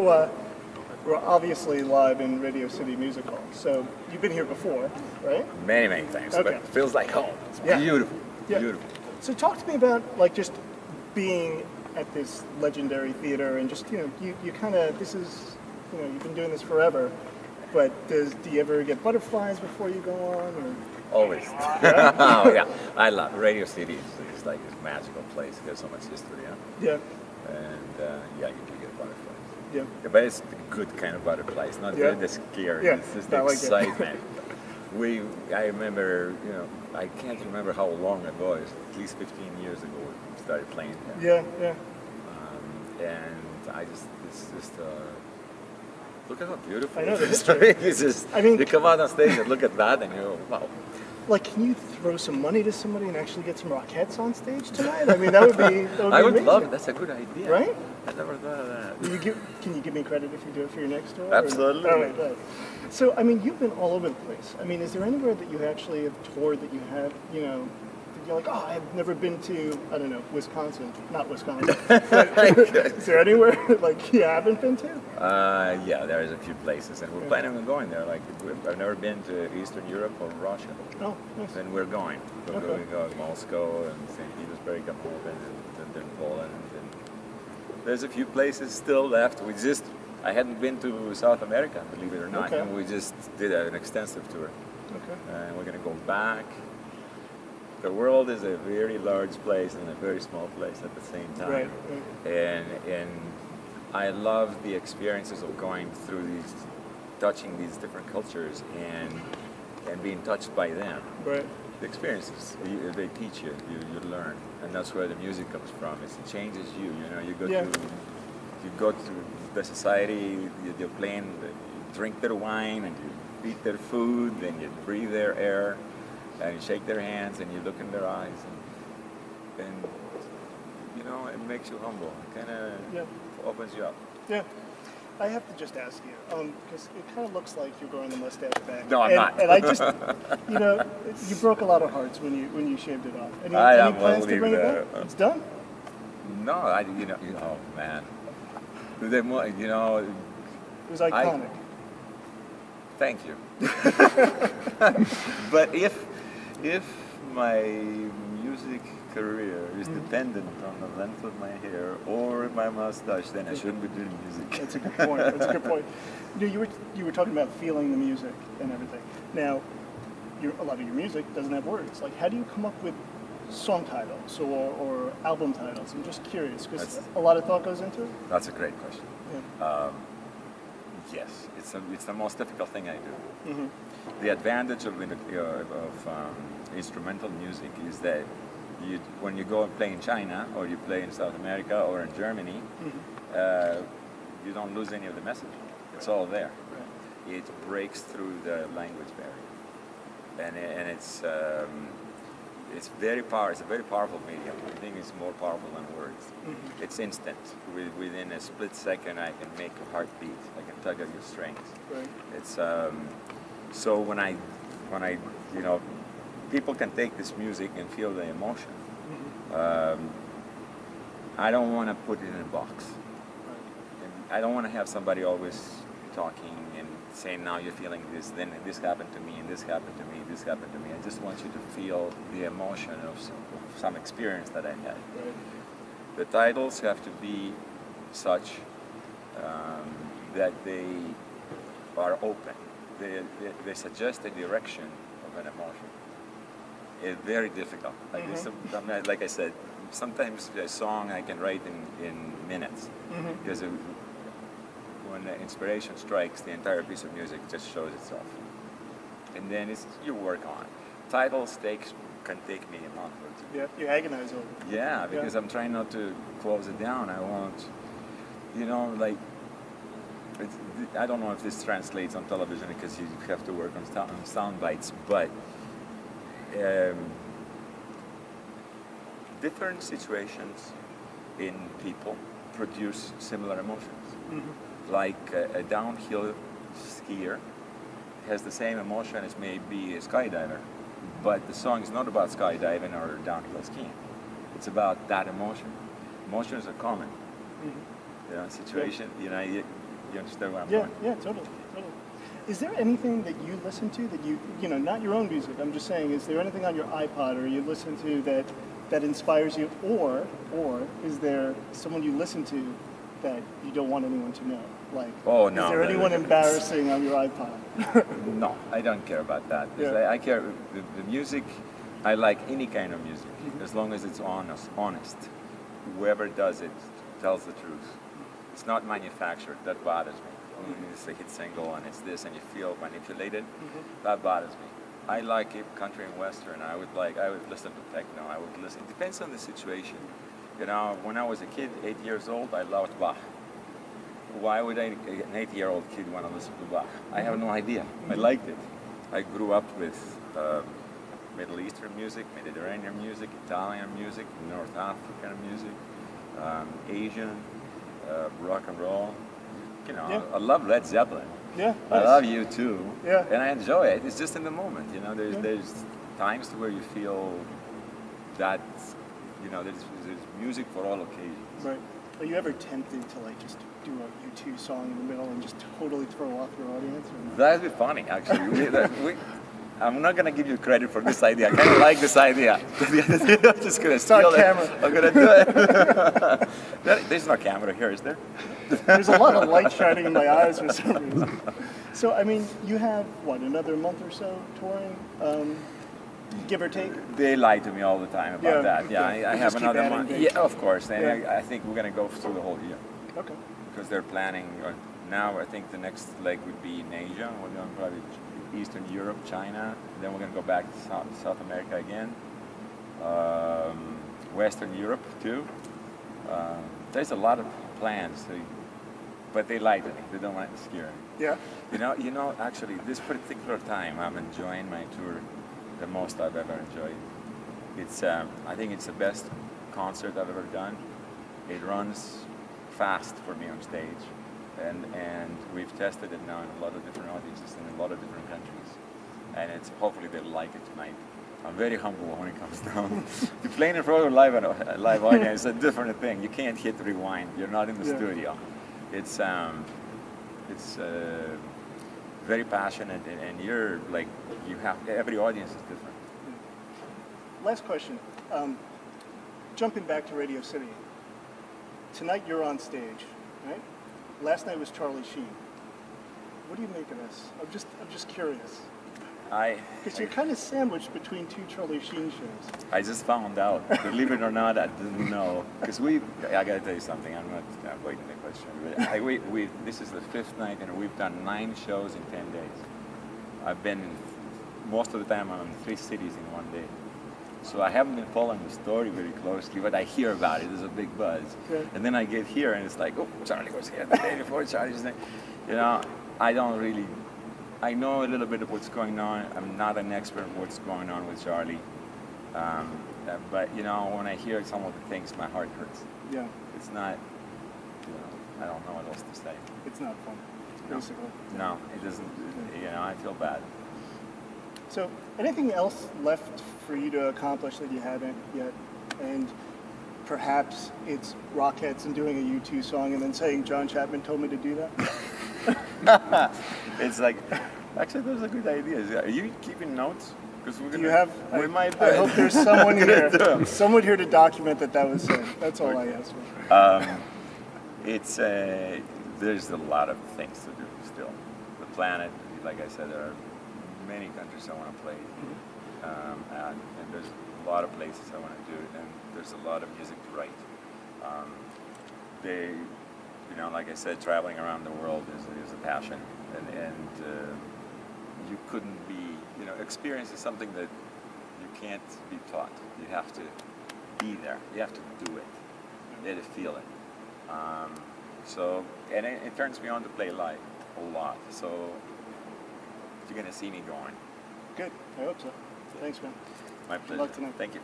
Uh, we're obviously live in Radio City Music Hall, so you've been here before, right? Many, many times, but Okay. it feels like home. It's Yeah. beautiful, Yeah. beautiful. So talk to me about like just being at this legendary theater and just you kind of you've been doing this forever, but do you ever get butterflies before you go on or? Always. Oh, yeah. I love Radio City. It's like this magical place. There's so much history, huh? Yeah. And yeah, you can get butterflies. Yeah. Yeah, but it's the good kind of butterflies, not Yeah. the scary. Yeah, It's just I the like it. excitement. I remember, I can't remember how long ago. It's at least 15 years ago we started playing there. Yeah. And it's just. Look at how beautiful I know it the is. history. It's just, I mean- you come out on stage and look at that and you go, wow. Like, can you throw some money to somebody and actually get some Rockettes on stage tonight? I mean, that would be I would amazing. love it. That's a good idea. Right? I never thought of that. Can you give me credit if you do it for your next tour? Absolutely. All right. So, I mean, you've been all over the place. I mean, is there anywhere that you actually have toured that you have, that you're like, oh, I've never been to, I don't know, Wisconsin. Not Wisconsin. Is there anywhere like you haven't been to? Yeah, there's a few places, and we're planning on going there. Like, I've never been to Eastern Europe or Russia. Oh, nice. And we're going. We're Okay. going to go to Moscow and St. Petersburg and then Poland. And there's a few places still left. I hadn't been to South America, believe it or not, Okay. and we just did an extensive tour. Okay. And we're going to go back. The world is a very large place and a very small place at the same time. Right. And I love the experiences of going through touching these different cultures and being touched by them. Right. The experiences, they teach you, you learn, and that's where the music comes from. It changes you. You go to the society, you're playing, you drink their wine and you eat their food, and you breathe their air, and you shake their hands and you look in their eyes, and it makes you humble. It kind of opens you up. Yeah. I have to just ask you, because it kind of looks like you're growing the mustache back. No, I'm not. And I just, you broke a lot of hearts when you shaved it off. Any plans to bring it back? It's done? No, oh man. It was iconic. Thank you. But if my music career is dependent on the length of my hair or my mustache, then I shouldn't be doing music. That's a good point. That's a good point. You were talking about feeling the music and everything. Now, a lot of your music doesn't have words. Like, how do you come up with song titles or album titles? I'm just curious because a lot of thought goes into it. That's a great question. Yeah. Yes, it's the most difficult thing I do. Mm-hmm. The advantage of instrumental music is that when you go and play in China or you play in South America or in Germany, you don't lose any of the message. It's all there. Right. It breaks through the language barrier, and it's very powerful. It's a very powerful medium. I think it's more powerful than words. Mm-hmm. It's instant. Within a split second, I can make a heartbeat. I can tug at your strings. Right. It's so when I people can take this music and feel the emotion. Mm-hmm. I don't want to put it in a box. Right. And I don't want to have somebody always talking and saying, now you're feeling this, then this happened to me, and this happened to me, this happened to me. I just want you to feel the emotion of some experience that I had. Right. The titles have to be such that they are open. They suggest a direction of an emotion. It's very difficult. Like I said, sometimes a song I can write in minutes, because when the inspiration strikes, the entire piece of music just shows itself. And then you work on it. Titles can take me a month or two. Yeah, you agonize over it. Yeah, because I'm trying not to close it down. I want, I don't know if this translates on television because you have to work on sound bites, but different situations in people produce similar emotions. Mm-hmm. Like a downhill skier has the same emotion as maybe a skydiver, but the song is not about skydiving or downhill skiing. It's about that emotion. Emotions are common. Mm-hmm. Situation, You understand what I'm Yeah, going? yeah, totally, totally. Is there anything that you listen to that you know, not your own music, I'm just saying, is there anything on your iPod or you listen to that inspires you, or is there someone you listen to that you don't want anyone to know? Like, Oh, is no, there anyone embarrassing on your iPod? No, I don't care about that. Yeah. I care the music. I like any kind of music as long as it's honest. Whoever does it tells the truth. It's not manufactured. That bothers me. When it's a hit single and it's this and you feel manipulated, that bothers me. I like it country and western. I would listen to techno. I would listen. It depends on the situation. You know, when I was a kid, 8 years old, I loved Bach. Why would an 8-year-old kid want to listen to Bach? I have no idea. I liked it. I grew up with Middle Eastern music, Mediterranean music, Italian music, North African music, Asian, rock and roll. You know, Yeah. I love Led Zeppelin. Yeah, I nice. love you too. Yeah. And I enjoy it. It's just in the moment. You know, there's Yeah. there's times where you feel that, you know, there's music for all occasions. Right. Are you ever tempted to like just do a U2 song in the middle and just totally throw off your audience? Or no? That'd be funny, actually. I'm not gonna give you credit for this idea. I kind of like this idea. I'm just gonna steal it. camera. I'm gonna do it. There's no camera here, is there? There's a lot of light shining in my eyes for some reason. So, I mean, you have, what, another month or so touring, give or take? They lie to me all the time about Yeah, that. Yeah, okay. I You have just keep another adding month. dates. Yeah, of course. And Yeah. I think we're gonna go through the whole year Okay. because they're planning. Now, I think the next leg would be in Asia. We're going probably Eastern Europe, China. Then we're gonna go back to South America again. Western Europe too. There's a lot of plans, but they lie to me. They don't want to scare me. Yeah. You know. Actually, this particular time, I'm enjoying my tour the most I've ever enjoyed. It's, I think it's the best concert I've ever done. It runs fast for me on stage, and we've tested it now in a lot of different audiences in a lot of different countries, and it's hopefully they'll like it tonight. I'm very humble when it comes down to playing in front of a live audience. It's a different thing. You can't hit rewind. You're not in the Yeah. studio. It's very passionate, and you're like, you have, every audience is different. Last question. Jumping back to Radio City. Tonight you're on stage, right? Last night was Charlie Sheen. What do you make of this? I'm just curious. Because you're kind of sandwiched between two Charlie Sheen shows. I just found out. Believe it or not, I didn't know. Because I gotta tell you something. I'm not avoiding the question. But this is the 5th night, and we've done 9 shows in 10 days. I've been, most of the time, I'm in 3 cities in one day. So I haven't been following the story very closely, but I hear about it. There's a big buzz. Yeah. And then I get here, and it's like, oh, Charlie was here the day before. Charlie's there. You know, I know a little bit of what's going on. I'm not an expert in what's going on with Charlie. But, you know, when I hear some of the things, my heart hurts. Yeah. It's not, you know, I don't know what else to say. It's not fun, No. basically. No, it doesn't, you know, I feel bad. So, anything else left for you to accomplish that you haven't yet? And perhaps it's Rockheads and doing a U2 song and then saying John Chapman told me to do that? It's like, actually, those are good ideas. Are you keeping notes? Because we're Do you have? We might. I hope there's someone We're gonna do here, 'em. someone here to document that was said. That's all I ask for. It's there's a lot of things to do still. The planet, like I said, there are many countries I want to play, and there's a lot of places I want to do, and there's a lot of music to write. You know, like I said, traveling around the world is a passion, and you couldn't be, you know, experience is something that you can't be taught. You have to be there. You have to do it. You have to feel it. So, and it turns me on to play live a lot. So you're gonna see me going. Good. I hope so. Thanks, man. My pleasure. luck tonight. Thank you.